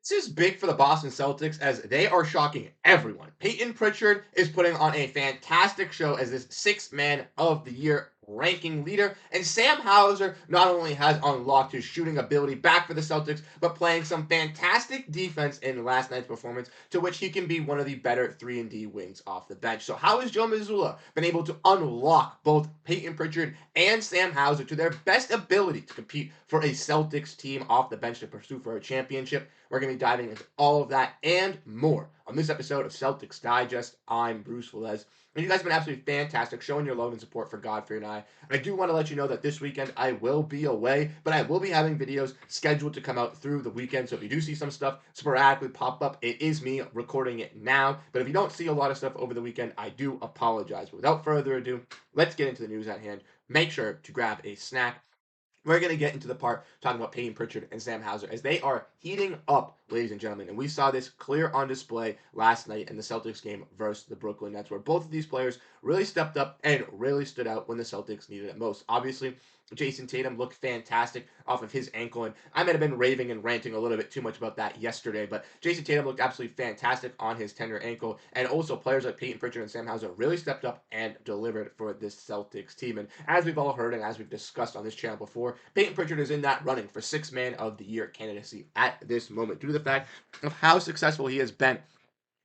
This is big for the Boston Celtics as they are shocking everyone. Payton Pritchard is putting on a fantastic show as this six-man of the year ranking leader. And Sam Hauser not only has unlocked his shooting ability back for the Celtics, but playing some fantastic defense in last night's performance, to which he can be one of the better 3-and-D wings off the bench. So how has Joe Mazzulla been able to unlock both Payton Pritchard and Sam Hauser to their best ability to compete for a Celtics team off the bench to pursue for a championship? We're going to be diving into all of that and more on this episode of Celtics Digest. I'm Bruce Veliz. And you guys have been absolutely fantastic, showing your love and support for Godfrey and I. I do want to let you know that this weekend I will be away, but I will be having videos scheduled to come out through the weekend. So if you do see some stuff sporadically pop up, it is me recording it now. But if you don't see a lot of stuff over the weekend, I do apologize. But without further ado, let's get into the news at hand. Make sure to grab a snack. We're going to get into the part talking about Payton Pritchard and Sam Hauser as they are heating up, ladies and gentlemen. And we saw this clear on display last night in the Celtics game versus the Brooklyn Nets, where both of these players really stepped up and really stood out when the Celtics needed it most. Obviously, Jayson Tatum looked fantastic off of his ankle, and I might have been raving and ranting a little bit too much about that yesterday, but Jayson Tatum looked absolutely fantastic on his tender ankle, and also players like Payton Pritchard and Sam Hauser really stepped up and delivered for this Celtics team. And as we've all heard and as we've discussed on this channel before, Payton Pritchard is in that running for Six-Man of the Year candidacy at this moment due to the fact of how successful he has been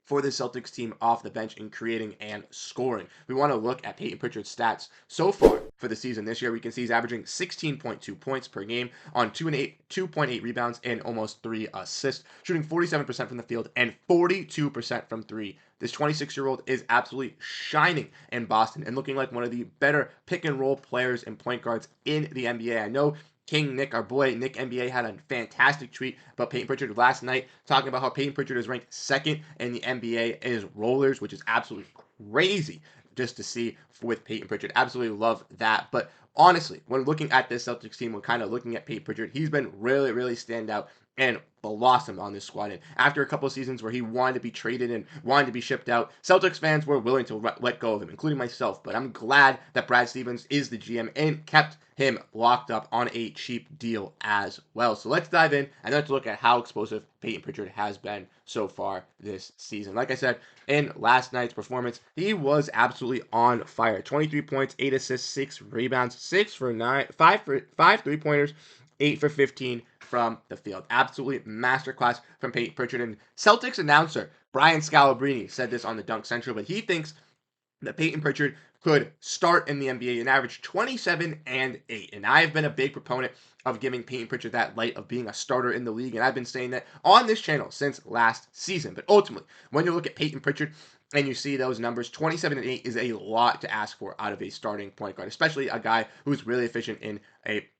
for the Celtics team off the bench in creating and scoring. We want to look at Payton Pritchard's stats so far for the season this year. We can see he's averaging 16.2 points per game on 2.8 rebounds and almost 3 assists, shooting 47% from the field and 42% from three. This 26-year-old is absolutely shining in Boston and looking like one of the better pick-and-roll players and point guards in the NBA. I know King Nick, our boy Nick NBA, had a fantastic tweet about Payton Pritchard last night, talking about how Payton Pritchard is ranked second in the NBA in his rollers, which is absolutely crazy just to see with Payton Pritchard. Absolutely love that. But honestly, when looking at this Celtics team, when kind of looking at Payton Pritchard, he's been really, really stand out and blossom on this squad. And after a couple of seasons where he wanted to be traded and wanted to be shipped out, Celtics fans were willing to let go of him, including myself. But I'm glad that Brad Stevens is the GM and kept him locked up on a cheap deal as well. So let's dive in and let's look at how explosive Payton Pritchard has been so far this season. Like I said, in last night's performance, he was absolutely on fire. 23 points, 8 assists, 6 rebounds, 6 for 9, 5 3-pointers, 8 for 15 from the field. Absolutely masterclass from Payton Pritchard. And Celtics announcer Brian Scalabrine said this on the Dunk Central, but he thinks that Payton Pritchard could start in the NBA and average 27 and 8. And I've been a big proponent of giving Payton Pritchard that light of being a starter in the league. And I've been saying that on this channel since last season. But ultimately, when you look at Payton Pritchard and you see those numbers, 27 and 8 is a lot to ask for out of a starting point guard, especially a guy who's really efficient in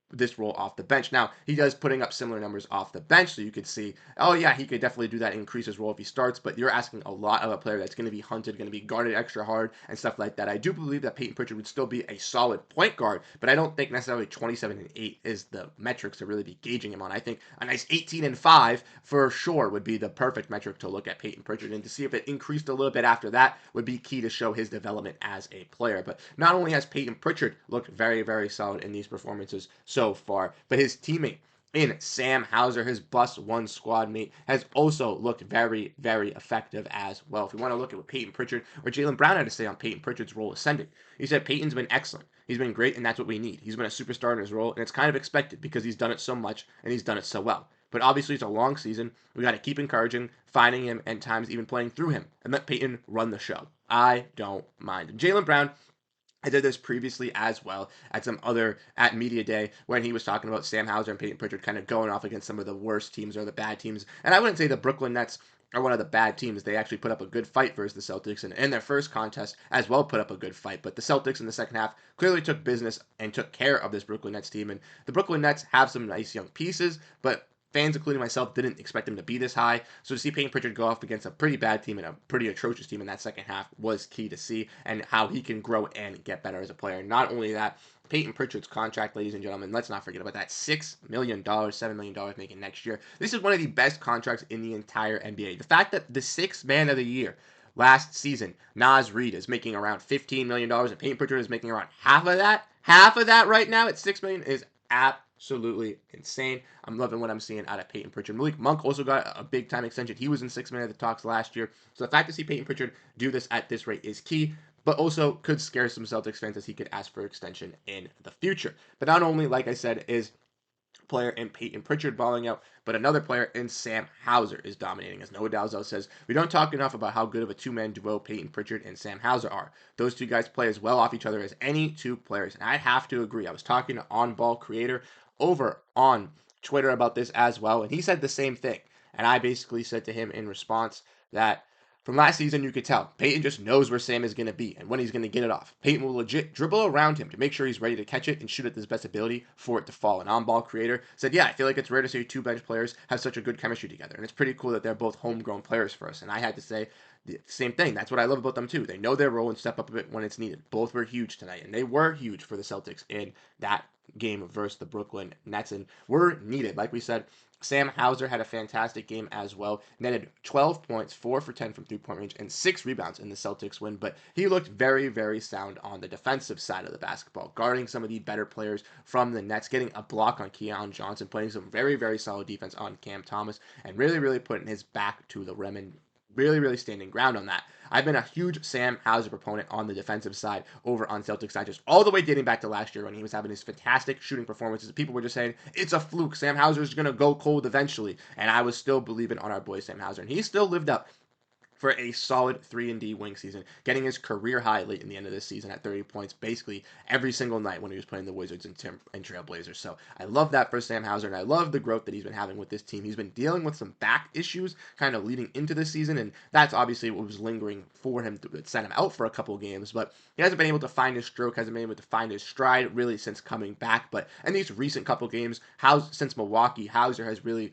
this role off the bench. Now, he does putting up similar numbers off the bench, so you could see, oh yeah, he could definitely do that, increase his role if he starts, but you're asking a lot of a player that's going to be hunted, going to be guarded extra hard, and stuff like that. I do believe that Payton Pritchard would still be a solid point guard, but I don't think necessarily 27 and 8 is the metrics to really be gauging him on. I think a nice 18 and 5 for sure would be the perfect metric to look at Payton Pritchard, and to see if it increased a little bit after that would be key to show his development as a player. But not only has Payton Pritchard looked very, very solid in these performances so far, but his teammate in Sam Hauser, his Bus 1 squad mate, has also looked very, very effective as well. If we want to look at what Payton Pritchard or Jaylen Brown had to say on Payton Pritchard's role ascending, he said Payton's been excellent. He's been great, and that's what we need. He's been a superstar in his role, and it's kind of expected because he's done it so much and he's done it so well. But obviously, it's a long season. We got to keep encouraging, finding him, and times even playing through him, and let Payton run the show. I don't mind. And Jaylen Brown, I did this previously as well at Media Day when he was talking about Sam Hauser and Payton Pritchard kind of going off against some of the worst teams or the bad teams. And I wouldn't say the Brooklyn Nets are one of the bad teams. They actually put up a good fight versus the Celtics, and in their first contest as well put up a good fight. But the Celtics in the second half clearly took business and took care of this Brooklyn Nets team. And the Brooklyn Nets have some nice young pieces, but fans, including myself, didn't expect him to be this high. So to see Payton Pritchard go off against a pretty bad team and a pretty atrocious team in that second half was key to see, and how he can grow and get better as a player. Not only that, Payton Pritchard's contract, ladies and gentlemen, let's not forget about that. $6 million, $7 million making next year. This is one of the best contracts in the entire NBA. The fact that the sixth man of the year last season, Naz Reid, is making around $15 million, and Payton Pritchard is making around half of that right now at $6 million is absolutely insane. I'm loving what I'm seeing out of Payton Pritchard. Malik Monk also got a big time extension. He was in 6 man of the talks last year. So the fact to see Payton Pritchard do this at this rate is key, but also could scare some Celtics fans as he could ask for extension in the future. But not only, like I said, is player in Payton Pritchard balling out, but another player in Sam Hauser is dominating. As Noah Dalzell says, we don't talk enough about how good of a two-man duo Payton Pritchard and Sam Hauser are. Those two guys play as well off each other as any two players, and I have to agree. I was talking to On Ball Creator over on Twitter about this as well, and he said the same thing. And I basically said to him in response that from last season, you could tell Payton just knows where Sam is going to be and when he's going to get it off. Payton will legit dribble around him to make sure he's ready to catch it and shoot at his best ability for it to fall. An on-ball creator said, yeah, I feel like it's rare to see two bench players have such a good chemistry together. And it's pretty cool that they're both homegrown players for us. And I had to say the same thing. That's what I love about them, too. They know their role and step up a bit when it's needed. Both were huge tonight, and they were huge for the Celtics in that game versus the Brooklyn Nets and were needed. Like we said, Sam Hauser had a fantastic game as well, netted 12 points, 4 for 10 from three-point range, and 6 rebounds in the Celtics win, but he looked very, very sound on the defensive side of the basketball, guarding some of the better players from the Nets, getting a block on Keon Johnson, playing some very, very solid defense on Cam Thomas, and really, really putting his back to the rim and really, really standing ground on that. I've been a huge Sam Hauser proponent on the defensive side over on Celtics Digest, all the way dating back to last year when he was having his fantastic shooting performances. People were just saying, it's a fluke. Sam Hauser is going to go cold eventually. And I was still believing on our boy Sam Hauser. And he still lived up for a solid 3-and-D wing season, getting his career high late in the end of this season at 30 points basically every single night when he was playing the Wizards and Trailblazers. So I love that for Sam Hauser, and I love the growth that he's been having with this team. He's been dealing with some back issues kind of leading into this season, and that's obviously what was lingering for him to send him out for a couple of games, but he hasn't been able to find his stroke, hasn't been able to find his stride really since coming back. But in these recent couple games, since Milwaukee, Hauser has really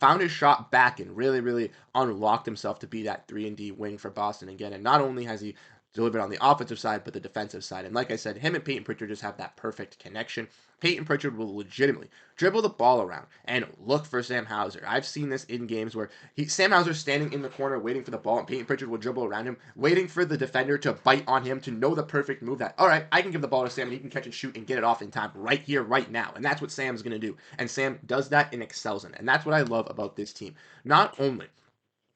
found his shot back and really, really unlocked himself to be that 3-and-D wing for Boston again. And not only has he delivered on the offensive side, but the defensive side. And like I said, him and Payton Pritchard just have that perfect connection. Payton Pritchard will legitimately dribble the ball around and look for Sam Hauser. I've seen this in games where Sam Hauser's standing in the corner waiting for the ball, and Payton Pritchard will dribble around him, waiting for the defender to bite on him to know the perfect move that, all right, I can give the ball to Sam and he can catch and shoot and get it off in time right here, right now. And that's what Sam's going to do. And Sam does that and excels in it. And that's what I love about this team. Not only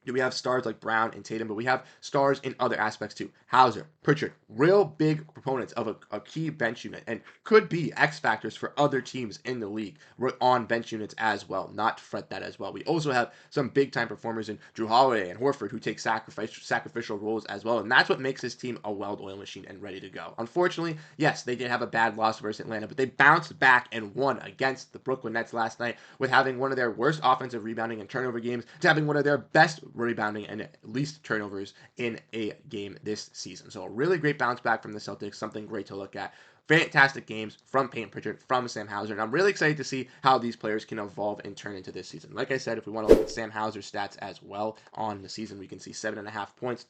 do we have stars like Brown and Tatum, but we have stars in other aspects too. Hauser, Pritchard, real big proponents of a key bench unit and could be X factors for other teams in the league on bench units as well. Not to fret that as well. We also have some big time performers in Jrue Holiday and Horford who take sacrificial roles as well, and that's what makes this team a well-oiled machine and ready to go. Unfortunately, yes, they did have a bad loss versus Atlanta, but they bounced back and won against the Brooklyn Nets last night with having one of their worst offensive rebounding and turnover games to having one of their best rebounding and least turnovers in a game this season. So a really great bounce back from the Celtics, something great to look at. Fantastic games from Payton Pritchard, from Sam Hauser, and I'm really excited to see how these players can evolve and turn into this season. Like I said, if we want to look at Sam Hauser's stats as well on the season, we can see 7.5 points,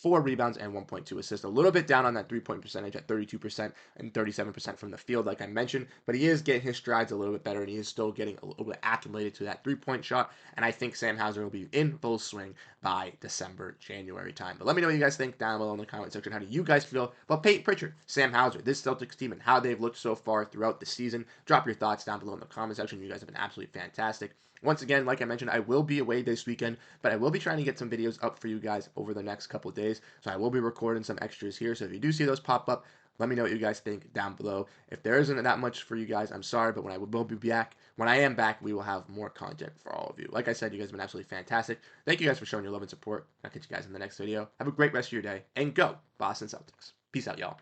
4 rebounds, and 1.2 assists. A little bit down on that three-point percentage at 32% and 37% from the field, like I mentioned, but he is getting his strides a little bit better, and he is still getting a little bit acclimated to that three-point shot, and I think Sam Hauser will be in full swing by December, January time. But let me know what you guys think down below in the comment section. How do you guys feel about Payton Pritchard, Sam Hauser, this Celtics team, and how they've looked so far throughout the season? Drop your thoughts down below in the comment section. You guys have been absolutely fantastic. Once again, like I mentioned, I will be away this weekend, but I will be trying to get some videos up for you guys over the next couple of days. So I will be recording some extras here. So if you do see those pop up, let me know what you guys think down below. If there isn't that much for you guys, I'm sorry, but when I will be back, when I am back, we will have more content for all of you. Like I said, you guys have been absolutely fantastic. Thank you guys for showing your love and support. I'll catch you guys in the next video. Have a great rest of your day, and go Boston Celtics. Peace out, y'all.